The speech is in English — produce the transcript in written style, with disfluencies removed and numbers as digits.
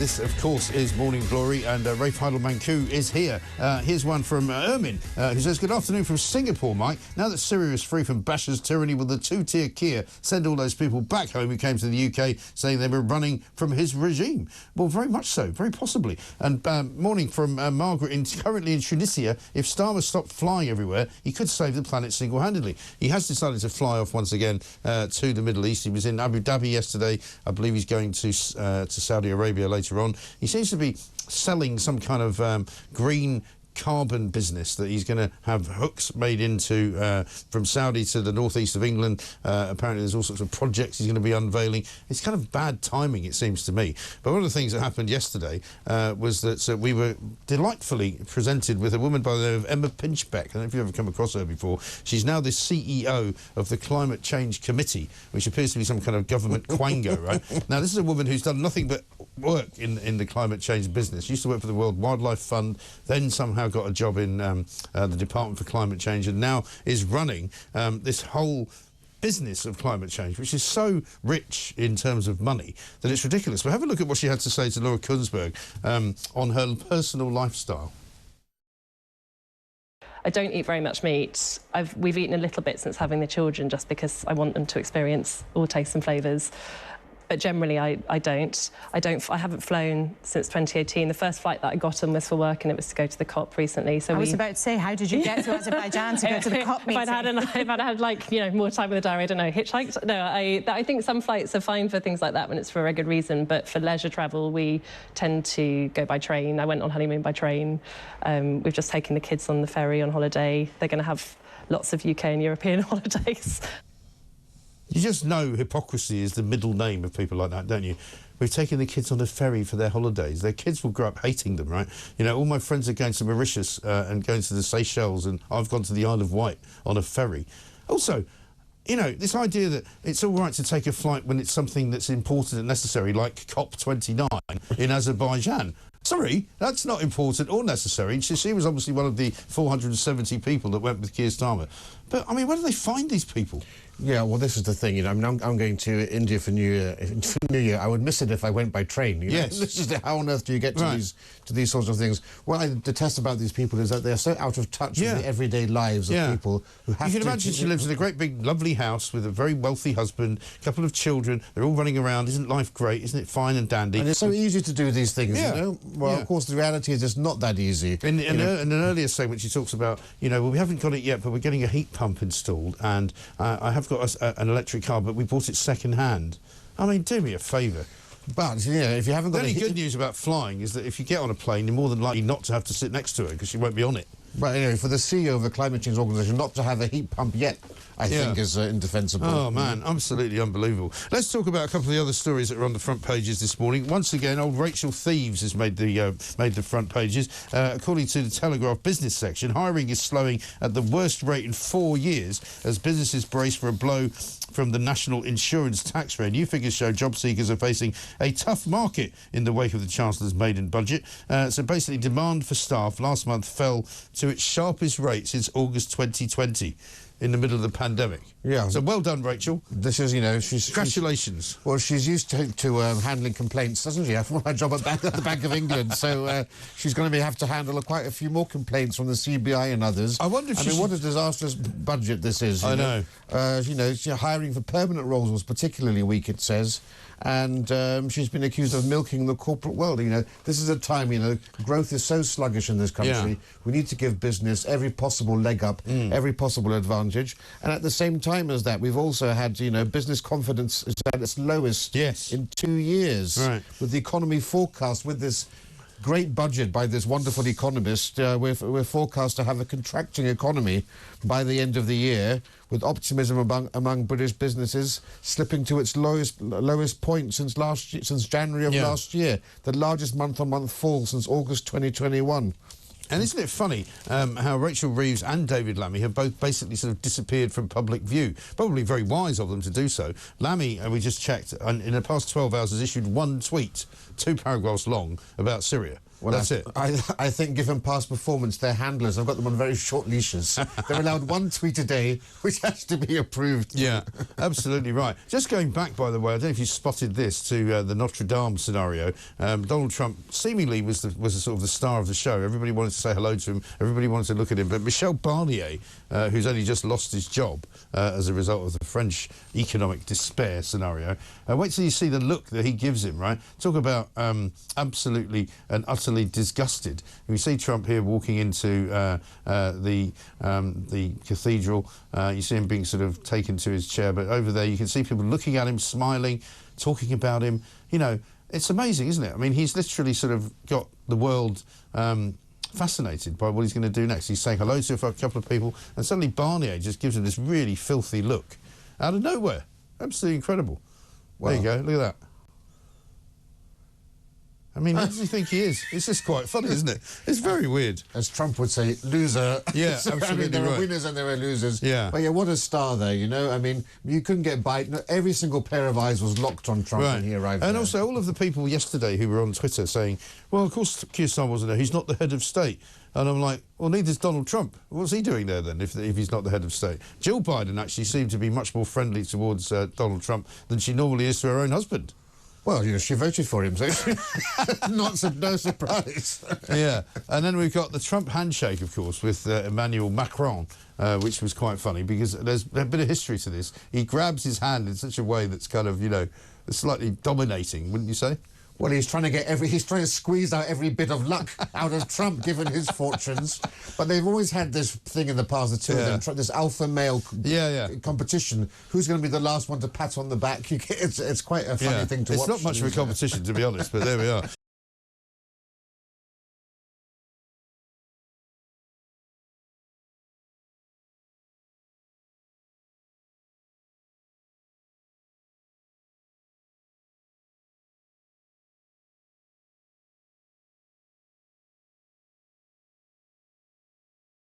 This, of course, is Morning Glory, and Rafe Heydel-Mankoo is here. Here's one from Ermin, who says, "Good afternoon from Singapore, Mike. Now that Syria is free from Bashar's tyranny, will the two-tier Kia send all those people back home who came to the UK saying they were running from his regime?" Well, very much so, very possibly. And morning from Margaret, currently in Tunisia. If Starmer stopped flying everywhere, he could save the planet single-handedly. He has decided to fly off once again to the Middle East. He was in Abu Dhabi yesterday. I believe he's going to Saudi Arabia later on. He seems to be selling some kind of green carbon business that he's going to have hooks made into from Saudi to the northeast of England. Apparently there's all sorts of projects he's going to be unveiling. It's kind of bad timing, it seems to me. But one of the things that happened yesterday was that we were delightfully presented with a woman by the name of Emma Pinchbeck. I don't know if you've ever come across her before. She's now the CEO of the Climate Change Committee, which appears to be some kind of government quango, right? Now, this is a woman who's done nothing but work in the climate change business. She used to work for the World Wildlife Fund, then somehow got a job in the Department for Climate Change, and now is running this whole business of climate change, which is so rich in terms of money that it's ridiculous. But have a look at what she had to say to Laura Kunsberg on her personal lifestyle. I don't eat very much meat. We've eaten a little bit since having the children, just because I want them to experience all tastes and flavours. But generally, I haven't flown since 2018. The first flight that I got on was for work, and it was to go to the COP recently. So I was about to say, how did you get to Azerbaijan to go to the COP meeting? If I'd had like, you know, more time in the diary, I don't know, hitchhiked. No, I think some flights are fine for things like that when it's for a good reason. But for leisure travel, we tend to go by train. I went on honeymoon by train. We've just taken the kids on the ferry on holiday. They're going to have lots of UK and European holidays. You just know hypocrisy is the middle name of people like that, don't you? We've taken the kids on a ferry for their holidays. Their kids will grow up hating them, right? You know, all my friends are going to Mauritius and going to the Seychelles, and I've gone to the Isle of Wight on a ferry. Also, you know, this idea that it's all right to take a flight when it's something that's important and necessary, like COP29 in Azerbaijan. Sorry, that's not important or necessary. She was obviously one of the 470 people that went with Keir Starmer. But, I mean, where do they find these people? Yeah, well, this is the thing, you know, I'm going to India for New Year. For New Year, I would miss it if I went by train. You know? Yes. This is how on earth do you get to these sorts of things? What I detest about these people is that they're so out of touch with the everyday lives of people who have to... You can imagine she lives in a great big lovely house with a very wealthy husband, a couple of children, they're all running around. Isn't life great? Isn't it fine and dandy? And it's so easy to do these things, you know? Well, of course, the reality is it's not that easy. In an earlier segment, she talks about, you know, well, we haven't got it yet, but we're getting a heat pump installed, and I have got an electric car, but we bought it second-hand. I mean, do me a favour. But, you know, if you haven't got... The only good news about flying is that if you get on a plane, you're more than likely not to have to sit next to her, because she won't be on it. But anyway, for the CEO of a climate change organisation not to have a heat pump yet, I think is indefensible. Oh, man, absolutely unbelievable. Let's talk about a couple of the other stories that are on the front pages this morning. Once again, old Rachel Thieves has made the front pages. According to the Telegraph business section, hiring is slowing at the worst rate in 4 years as businesses brace for a blow from the national insurance tax rate. New figures show job seekers are facing a tough market in the wake of the Chancellor's maiden budget. So basically, demand for staff last month fell to its sharpest rate since August 2020. In the middle of the pandemic. Yeah. So well done, Rachel. This is, you know, congratulations. Well, she's used to handling complaints, doesn't she? From her job at the Bank of England. So she's going to have to handle quite a few more complaints from the CBI and others. I wonder if what a disastrous budget this is. I know. You know, hiring for permanent roles was particularly weak, it says. And she's been accused of milking the corporate world. You know, this is a time, you know, growth is so sluggish in this country. Yeah. We need to give business every possible leg up, every possible advantage. And at the same time as that, we've also had, you know, business confidence is at its lowest in 2 years. Right. With the economy forecast, with this great budget by this wonderful economist, we're forecast to have a contracting economy by the end of the year, with optimism among British businesses slipping to its lowest point since January of last year, the largest month-on-month fall since August 2021. And isn't it funny how Rachel Reeves and David Lammy have both basically sort of disappeared from public view? Probably very wise of them to do so. Lammy, we just checked, in the past 12 hours has issued one tweet 2 paragraphs long about Syria. Well, that's it. I think, given past performance, their handlers, I've got them on very short leashes. They're allowed 1 tweet a day, which has to be approved. Yeah, absolutely right. Just going back, by the way, I don't know if you spotted this, to the Notre Dame scenario. Donald Trump seemingly was the sort of the star of the show. Everybody wanted to say hello to him. Everybody wanted to look at him. But Michel Barnier, who's only just lost his job as a result of the French economic despair scenario, wait till you see the look that he gives him, right? Talk about absolutely and utterly disgusted. We see Trump here walking into the cathedral. You see him being sort of taken to his chair, but over there you can see people looking at him, smiling, talking about him. You know, it's amazing, isn't it? I mean, he's literally sort of got the world fascinated by what he's going to do next. He's saying hello to a couple of people, and suddenly Barnier just gives him this really filthy look out of nowhere. Absolutely incredible. Well, there you go, look at that. I mean, who does he think he is? It's just quite funny, isn't it? It's very weird. As Trump would say, loser. Yeah, so, absolutely. I mean, there right. are winners and there are losers. Yeah. But yeah, what a star there, you know? I mean, you couldn't get by. No, every single pair of eyes was locked on Trump when he arrived And there. also, all of the people yesterday who were on Twitter saying, well, of course Keir Starmer wasn't there. He's not the head of state. And I'm like, well, neither's Donald Trump. What's he doing there, then, if he's not the head of state? Jill Biden actually seemed to be much more friendly towards Donald Trump than she normally is to her own husband. Well, you know, she voted for him, so no surprise. Yeah, and then we've got the Trump handshake, of course, with Emmanuel Macron, which was quite funny because there's a bit of history to this. He grabs his hand in such a way that's kind of, you know, slightly dominating, wouldn't you say? Well, he's trying to squeeze out every bit of luck out of Trump, given his fortunes. But they've always had this thing in the past, the two of them, this alpha male competition. Who's going to be the last one to pat on the back? It's quite a funny thing to watch. It's not much of a competition, to be honest, but there we are.